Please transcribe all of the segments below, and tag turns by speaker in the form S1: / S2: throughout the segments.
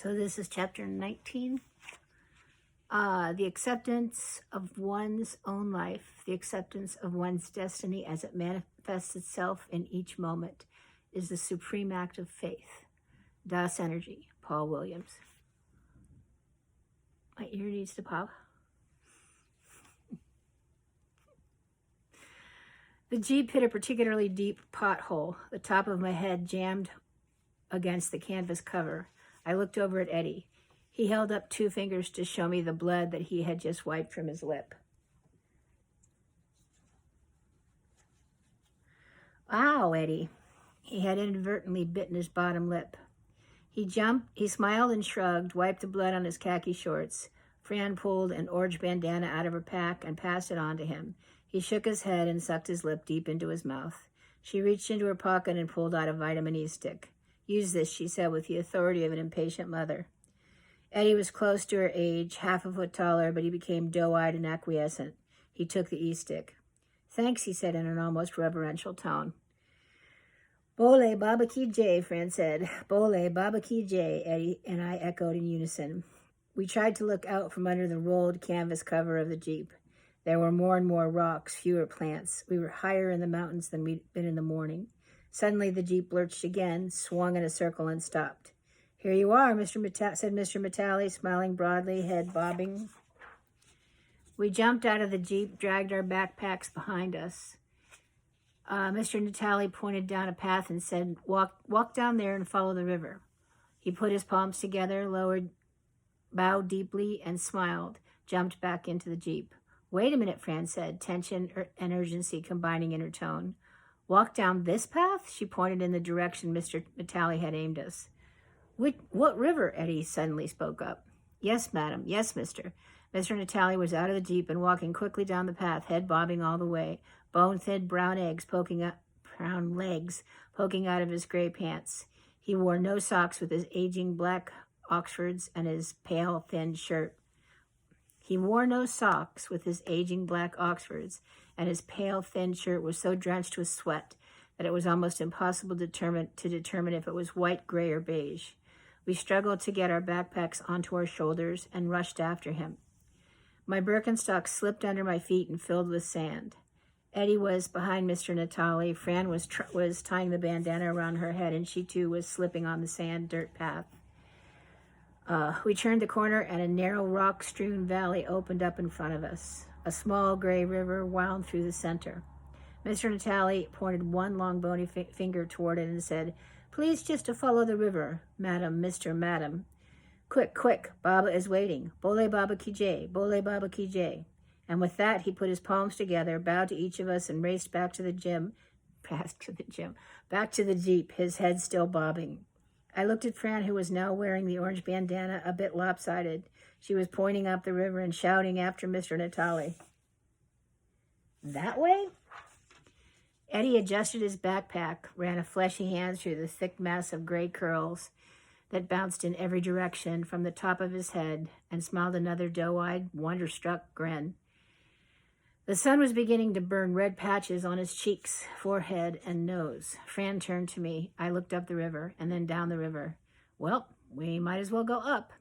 S1: So this is chapter 19. The acceptance of one's own life, the acceptance of one's destiny as it manifests itself in each moment, is the supreme act of faith. Das Energy, Paul Williams. My ear needs to pop. The Jeep hit a particularly deep pothole. The top of my head jammed against the canvas cover. I looked over at Eddie. He held up 2 fingers to show me the blood that he had just wiped from his lip. Ow, Eddie. He had inadvertently bitten his bottom lip. He jumped, he smiled and shrugged, wiped the blood on his khaki shorts. Fran pulled an orange bandana out of her pack and passed it on to him. He shook his head and sucked his lip deep into his mouth. She reached into her pocket and pulled out a vitamin E stick. Use this, she said with the authority of an impatient mother. Eddie was close to her age, half a foot taller, but he became doe-eyed and acquiescent. He took the E-stick. Thanks, he said in an almost reverential tone. Bole Baba Ki Jai, Fran said. Bole Baba Ki Jai, Eddie and I echoed in unison. We tried to look out from under the rolled canvas cover of the Jeep. There were more and more rocks, fewer plants. We were higher in the mountains than we'd been in the morning. Suddenly the Jeep lurched again, swung in a circle, and stopped. Here you are, said Mr. Natale, smiling broadly, head bobbing. We jumped out of the Jeep, dragged our backpacks behind us. Mr. Natale pointed down a path and said, walk down there and follow the river. He put his palms together, bowed deeply, and smiled, jumped back into the Jeep. Wait a minute, Fran said, tension and urgency combining in her tone. Walk down this path? She pointed in the direction Mr. Natale had aimed us. What river? Eddie suddenly spoke up. Yes, madam. Yes, mister. Mr. Natale was out of the Jeep and walking quickly down the path, head bobbing all the way, bone-thin brown legs poking out of his gray pants. He wore no socks with his aging black Oxfords and his pale, thin shirt. Was so drenched with sweat that it was almost impossible to determine if it was white, gray, or beige. We struggled to get our backpacks onto our shoulders and rushed after him. My Birkenstock slipped under my feet and filled with sand. Eddie was behind Mr. Natale. Fran was tying the bandana around her head, and she too was slipping on the sand dirt path. We turned the corner and a narrow rock-strewn valley opened up in front of us. A small gray river wound through the center. Mr. Natale pointed one long bony finger toward it and said, Please just to follow the river, madam, Mr. Madam. Quick, Baba is waiting. Bole Baba Ki Jai, Bole Baba Ki Jai. And with that, he put his palms together, bowed to each of us, and raced back to the Jeep, his head still bobbing. I looked at Fran, who was now wearing the orange bandana, a bit lopsided. She was pointing up the river and shouting after Mr. Natale. That way? Eddie adjusted his backpack, ran a fleshy hand through the thick mass of gray curls that bounced in every direction from the top of his head, and smiled another doe-eyed, wonder-struck grin. The sun was beginning to burn red patches on his cheeks, forehead, and nose. Fran turned to me. I looked up the river and then down the river. Well, we might as well go up.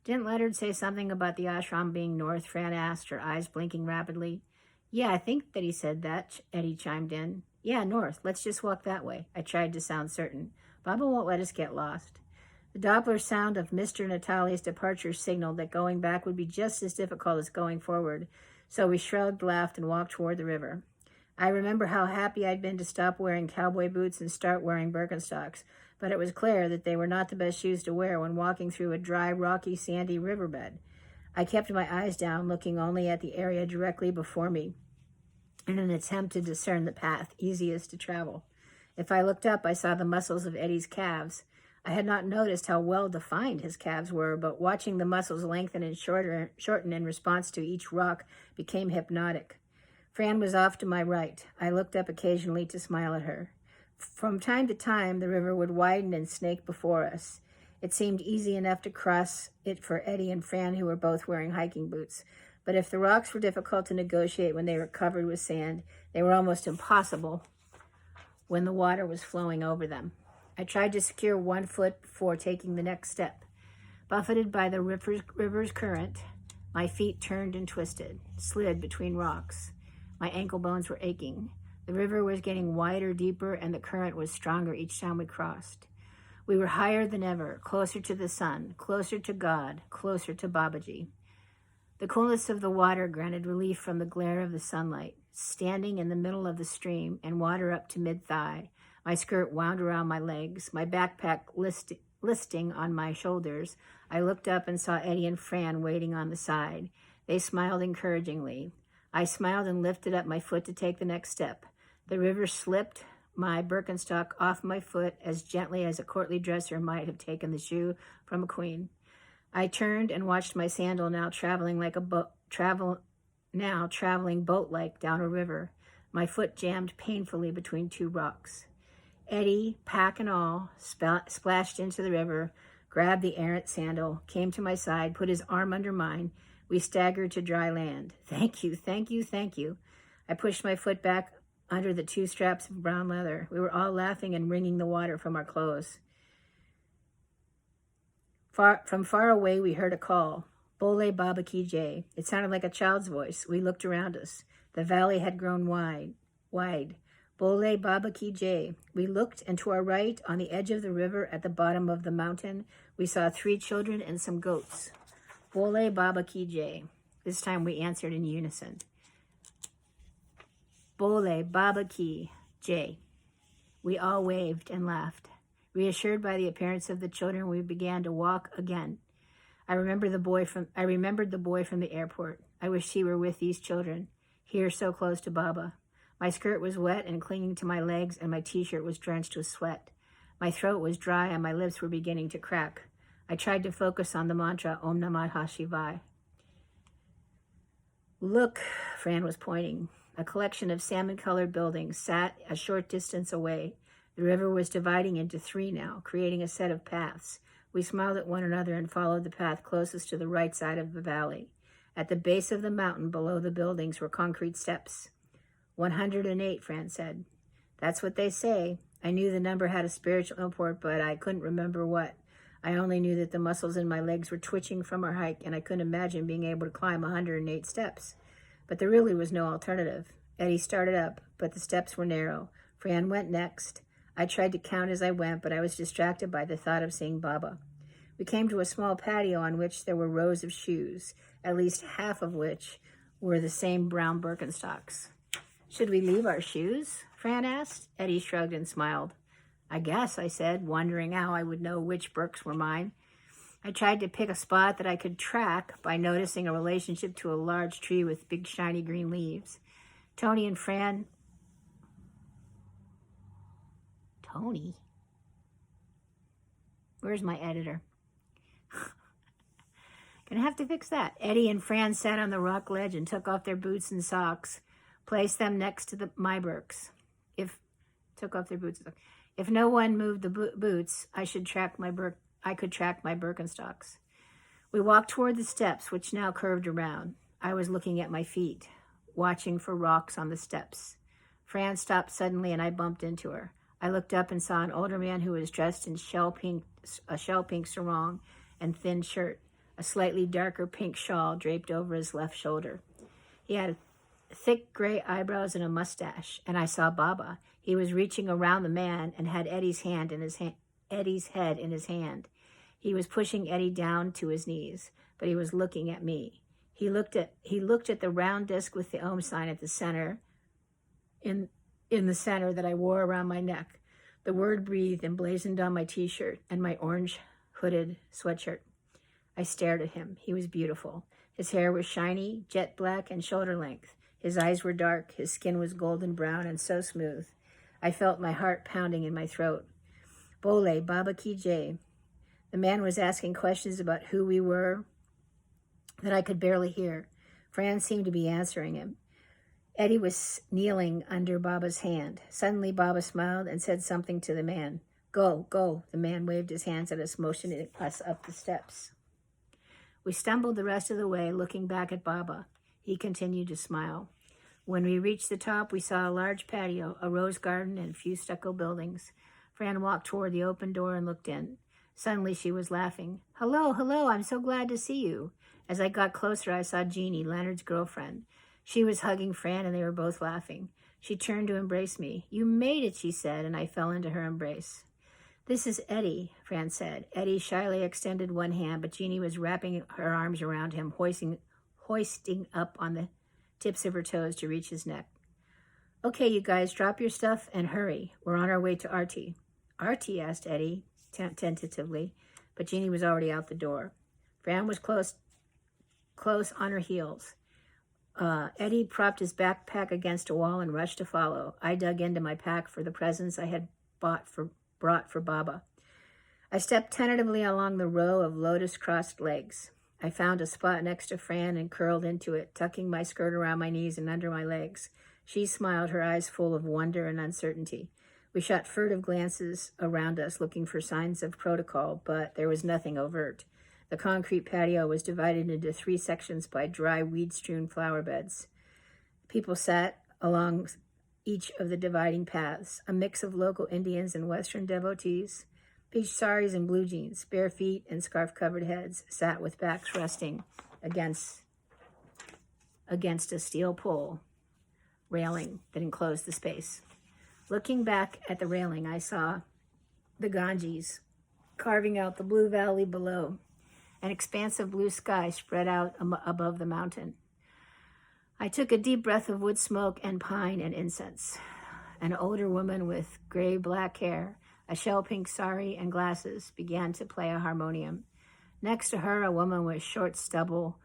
S1: Didn't Leonard say something about the ashram being north? Fran asked, her eyes blinking rapidly. Yeah, I think that he said that, Eddie chimed in. Yeah, north. Let's just walk that way. I tried to sound certain. Baba won't let us get lost. The Doppler sound of Mr. Natale's departure signaled that going back would be just as difficult as going forward, so we shrugged, laughed, and walked toward the river. I remember how happy I'd been to stop wearing cowboy boots and start wearing Birkenstocks, but it was clear that they were not the best shoes to wear when walking through a dry, rocky, sandy riverbed. I kept my eyes down, looking only at the area directly before me in an attempt to discern the path easiest to travel. If I looked up, I saw the muscles of Eddie's calves. I had not noticed how well-defined his calves were, but watching the muscles lengthen and shorten in response to each rock became hypnotic. Fran was off to my right. I looked up occasionally to smile at her. From time to time, the river would widen and snake before us. It seemed easy enough to cross it for Eddie and Fran, who were both wearing hiking boots. But if the rocks were difficult to negotiate when they were covered with sand, they were almost impossible when the water was flowing over them. I tried to secure one foot before taking the next step. Buffeted by the river's current, my feet turned and twisted, slid between rocks. My ankle bones were aching. The river was getting wider, deeper, and the current was stronger each time we crossed. We were higher than ever, closer to the sun, closer to God, closer to Babaji. The coolness of the water granted relief from the glare of the sunlight. Standing in the middle of the stream and water up to mid-thigh, my skirt wound around my legs, my backpack listing on my shoulders, I looked up and saw Eddie and Fran waiting on the side. They smiled encouragingly. I smiled and lifted up my foot to take the next step. The river slipped my Birkenstock off my foot as gently as a courtly dresser might have taken the shoe from a queen. I turned and watched my sandal now traveling boat-like down a river. My foot jammed painfully between two rocks. Eddie, pack and all, splashed into the river, grabbed the errant sandal, came to my side, put his arm under mine. We staggered to dry land. Thank you, thank you, thank you. I pushed my foot back under the two straps of brown leather. We were all laughing and wringing the water from our clothes. From far away, we heard a call. Bole Baba Ki Jai. It sounded like a child's voice. We looked around us. The valley had grown wide. Bole Baba Ki Jai. We looked, and to our right, on the edge of the river at the bottom of the mountain, we saw 3 children and some goats. Bole Baba Ki Jai. This time we answered in unison. Bole Baba Ki Jai. We all waved and laughed. Reassured by the appearance of the children, we began to walk again. I remembered the boy from the airport. I wished he were with these children, here so close to Baba. My skirt was wet and clinging to my legs, and my t-shirt was drenched with sweat. My throat was dry, and my lips were beginning to crack. I tried to focus on the mantra, Om Namah Shivaya. Look, Fran was pointing. A collection of salmon-colored buildings sat a short distance away. The river was dividing into 3 now, creating a set of paths. We smiled at one another and followed the path closest to the right side of the valley. At the base of the mountain below the buildings were concrete steps. 108, Fran said. That's what they say. I knew the number had a spiritual import, but I couldn't remember what. I only knew that the muscles in my legs were twitching from our hike, and I couldn't imagine being able to climb 108 steps. But there really was no alternative. Eddie started up, but the steps were narrow. Fran went next. I tried to count as I went, but I was distracted by the thought of seeing Baba. We came to a small patio on which there were rows of shoes, at least half of which were the same brown Birkenstocks. Should we leave our shoes? Fran asked. Eddie shrugged and smiled. I guess, I said, wondering how I would know which Birks were mine. I tried to pick a spot that I could track by noticing a relationship to a large tree with big shiny green leaves. Tony and Fran... Tony? Where's my editor? Gonna have to fix that. Eddie and Fran sat on the rock ledge and took off their boots and socks, placed them next to my Birks. If no one moved the boots, I could track my Birkenstocks. We walked toward the steps, which now curved around. I was looking at my feet, watching for rocks on the steps. Fran stopped suddenly, and I bumped into her. I looked up and saw an older man who was dressed in a shell pink sarong and thin shirt, a slightly darker pink shawl draped over his left shoulder. He had thick gray eyebrows and a mustache, and I saw Baba. He was reaching around the man and had Eddie's head in his hand. He was pushing Eddie down to his knees, but he was looking at me. He looked at the round disc with the Om sign at the center, in the center that I wore around my neck. The word breathed emblazoned on my t-shirt and my orange hooded sweatshirt. I stared at him. He was beautiful. His hair was shiny, jet black, and shoulder length. His eyes were dark. His skin was golden brown and so smooth. I felt my heart pounding in my throat. Bole Baba Ki Jai. The man was asking questions about who we were that I could barely hear. Fran seemed to be answering him. Eddie was kneeling under Baba's hand. Suddenly, Baba smiled and said something to the man. Go, go. The man waved his hands at us, motioning us up the steps. We stumbled the rest of the way, looking back at Baba. He continued to smile. When we reached the top, we saw a large patio, a rose garden, and a few stucco buildings. Fran walked toward the open door and looked in. Suddenly she was laughing. Hello, hello, I'm so glad to see you. As I got closer, I saw Jeannie, Leonard's girlfriend. She was hugging Fran, and they were both laughing. She turned to embrace me. You made it, she said, and I fell into her embrace. This is Eddie, Fran said. Eddie shyly extended one hand, but Jeannie was wrapping her arms around him, hoisting up on the tips of her toes to reach his neck. Okay, you guys, drop your stuff and hurry. We're on our way to Artie. Artie? Asked Eddie, tentatively, but Jeannie was already out the door. Fran was close on her heels. Eddie propped his backpack against a wall and rushed to follow. I dug into my pack for the presents I had brought for Baba. I stepped tentatively along the row of lotus-crossed legs. I found a spot next to Fran and curled into it, tucking my skirt around my knees and under my legs. She smiled, her eyes full of wonder and uncertainty. We shot furtive glances around us, looking for signs of protocol, but there was nothing overt. The concrete patio was divided into 3 sections by dry, weed-strewn flower beds. People sat along each of the dividing paths, a mix of local Indians and Western devotees. Beach saris and blue jeans, bare feet and scarf-covered heads, sat with backs resting against a steel pole railing that enclosed the space. Looking back at the railing, I saw the Ganges carving out the blue valley below, an expanse of blue sky spread out above the mountain. I took a deep breath of wood smoke and pine and incense. An older woman with gray-black hair, a shell-pink sari and glasses, began to play a harmonium. Next to her, a woman with the short stubble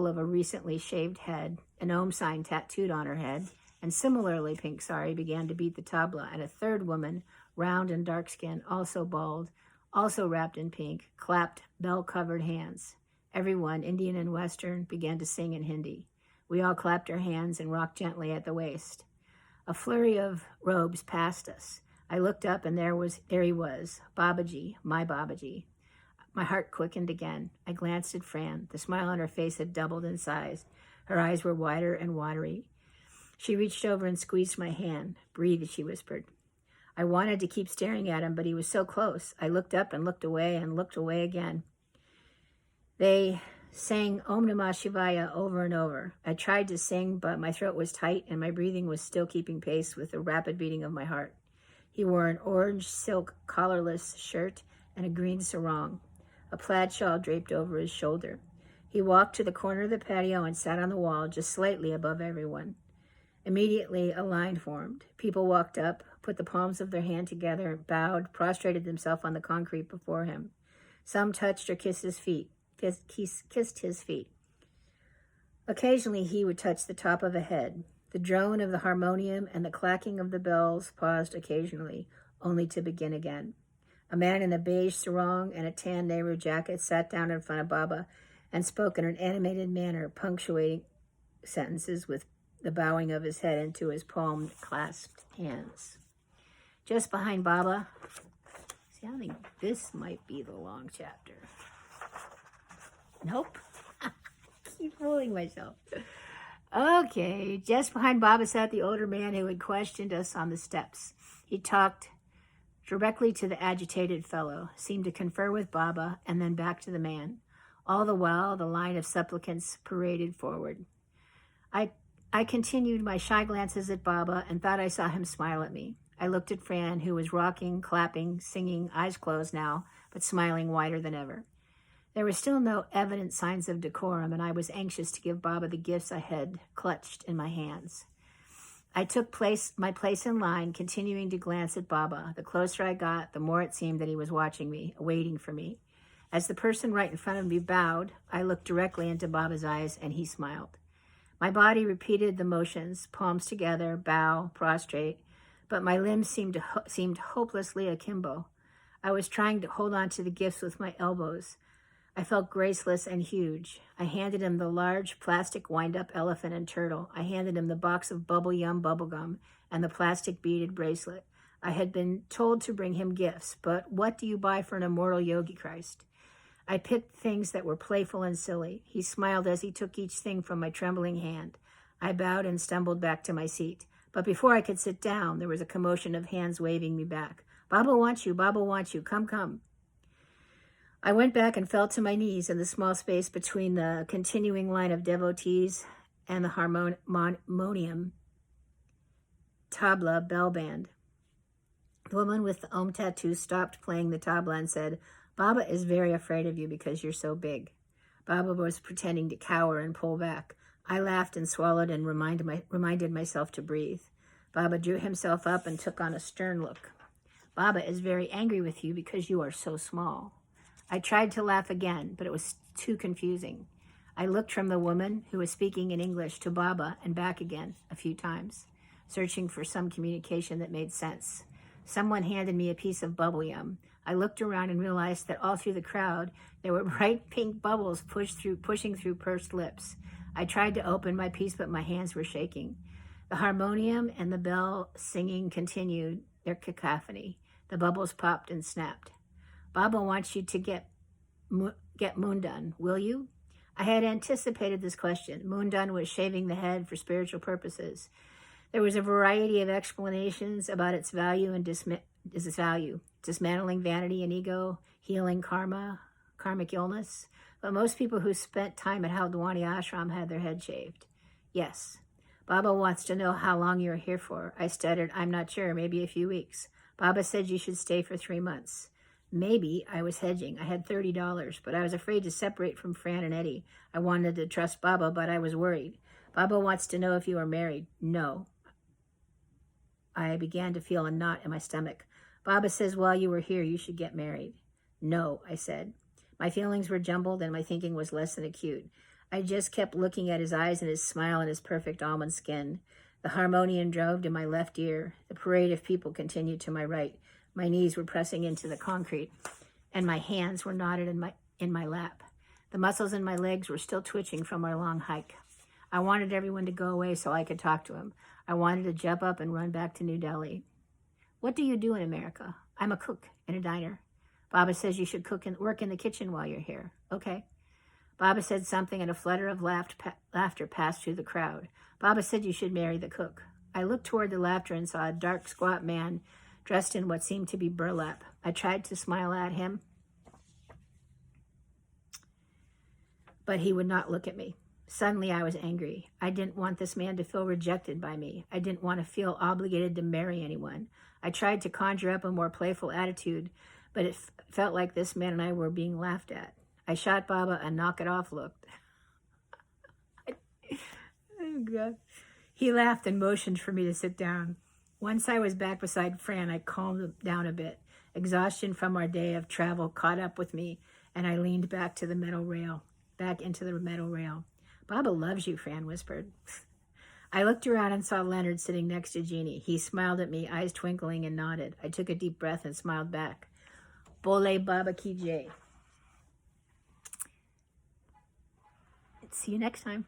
S1: of a recently shaved head, an Om sign tattooed on her head, and similarly pink sari, began to beat the tabla, and a third woman, round and dark-skinned, also bald, also wrapped in pink, clapped bell-covered hands. Everyone, Indian and Western, began to sing in Hindi. We all clapped our hands and rocked gently at the waist. A flurry of robes passed us. I looked up, and there he was, Babaji, my Babaji. My heart quickened again. I glanced at Fran. The smile on her face had doubled in size. Her eyes were wider and watery. She reached over and squeezed my hand. Breathe, she whispered. I wanted to keep staring at him, but he was so close. I looked up and looked away again. They sang Om Namah Shivaya over and over. I tried to sing, but my throat was tight and my breathing was still keeping pace with the rapid beating of my heart. He wore an orange silk collarless shirt and a green sarong. A plaid shawl draped over his shoulder. He walked to the corner of the patio and sat on the wall just slightly above everyone. Immediately, a line formed. People walked up, put the palms of their hand together, bowed, prostrated themselves on the concrete before him. Some touched or kissed his feet. Occasionally, he would touch the top of a head. The drone of the harmonium and the clacking of the bells paused occasionally, only to begin again. A man in a beige sarong and a tan Nehru jacket sat down in front of Baba and spoke in an animated manner, punctuating sentences with the bowing of his head into his palm-clasped hands. Just behind Baba, see, I think this might be the long chapter. Nope. Keep fooling myself. Okay, just behind Baba sat the older man who had questioned us on the steps. He talked directly to the agitated fellow, seemed to confer with Baba, and then back to the man. All the while, the line of supplicants paraded forward. I continued my shy glances at Baba and thought I saw him smile at me. I looked at Fran, who was rocking, clapping, singing, eyes closed now, but smiling wider than ever. There were still no evident signs of decorum, and I was anxious to give Baba the gifts I had clutched in my hands. I took my place in line, continuing to glance at Baba. The closer I got, the more it seemed that he was watching me, waiting for me. As the person right in front of me bowed, I looked directly into Baba's eyes, and he smiled. My body repeated the motions, palms together, bow, prostrate, but my limbs seemed hopelessly akimbo. I was trying to hold on to the gifts with my elbows. I felt graceless and huge. I handed him the large plastic wind-up elephant and turtle. I handed him the box of Bubble Yum bubblegum and the plastic beaded bracelet. I had been told to bring him gifts, but what do you buy for an immortal Yogi Christ? I picked things that were playful and silly. He smiled as he took each thing from my trembling hand. I bowed and stumbled back to my seat. But before I could sit down, there was a commotion of hands waving me back. Baba wants you, come, come. I went back and fell to my knees in the small space between the continuing line of devotees and the harmonium tabla bell band. The woman with the Om tattoo stopped playing the tabla and said, "Baba is very afraid of you because you're so big." Baba was pretending to cower and pull back. I laughed and swallowed and reminded myself to breathe. Baba drew himself up and took on a stern look. "Baba is very angry with you because you are so small." I tried to laugh again, but it was too confusing. I looked from the woman who was speaking in English to Baba and back again a few times, searching for some communication that made sense. Someone handed me a piece of bubble yum. I looked around and realized that all through the crowd, there were bright pink bubbles pushing through pursed lips. I tried to open my piece, but my hands were shaking. The harmonium and the bell singing continued their cacophony. The bubbles popped and snapped. "Baba wants you to get Mundan, will you?" I had anticipated this question. Mundan was shaving the head for spiritual purposes. There was a variety of explanations about its value and dismantling vanity and ego, healing karmic illness. But most people who spent time at Haldwani Ashram had their head shaved. "Yes." "Baba wants to know how long you're here for." I stuttered, "I'm not sure, maybe a few weeks." "Baba said you should stay for 3 months. Maybe I was hedging. I had $30, but I was afraid to separate from Fran and Eddie. I wanted to trust Baba, but I was worried. "Baba wants to know if you are married." "No." I began to feel a knot in my stomach. "Baba says while you were here, you should get married." "No," I said. My feelings were jumbled and my thinking was less than acute. I just kept looking at his eyes and his smile and his perfect almond skin. The harmonium droned in my left ear. The parade of people continued to my right. My knees were pressing into the concrete, and my hands were knotted in my lap. The muscles in my legs were still twitching from our long hike. I wanted everyone to go away so I could talk to him. I wanted to jump up and run back to New Delhi. "What do you do in America?" "I'm a cook in a diner." "Baba says you should cook and work in the kitchen while you're here." "Okay." Baba said something and a flutter of laughter passed through the crowd. "Baba said you should marry the cook." I looked toward the laughter and saw a dark, squat man dressed in what seemed to be burlap. I tried to smile at him, but he would not look at me. Suddenly I was angry. I didn't want this man to feel rejected by me. I didn't want to feel obligated to marry anyone. I tried to conjure up a more playful attitude, but it felt like this man and I were being laughed at. I shot Baba a knock-it-off look. Oh, God. He laughed and motioned for me to sit down. Once I was back beside Fran, I calmed down a bit. Exhaustion from our day of travel caught up with me, and I leaned back into the metal rail. "Baba loves you," Fran whispered. I looked around and saw Leonard sitting next to Jeannie. He smiled at me, eyes twinkling, and nodded. I took a deep breath and smiled back. Bole Baba Ki Jai. See you next time.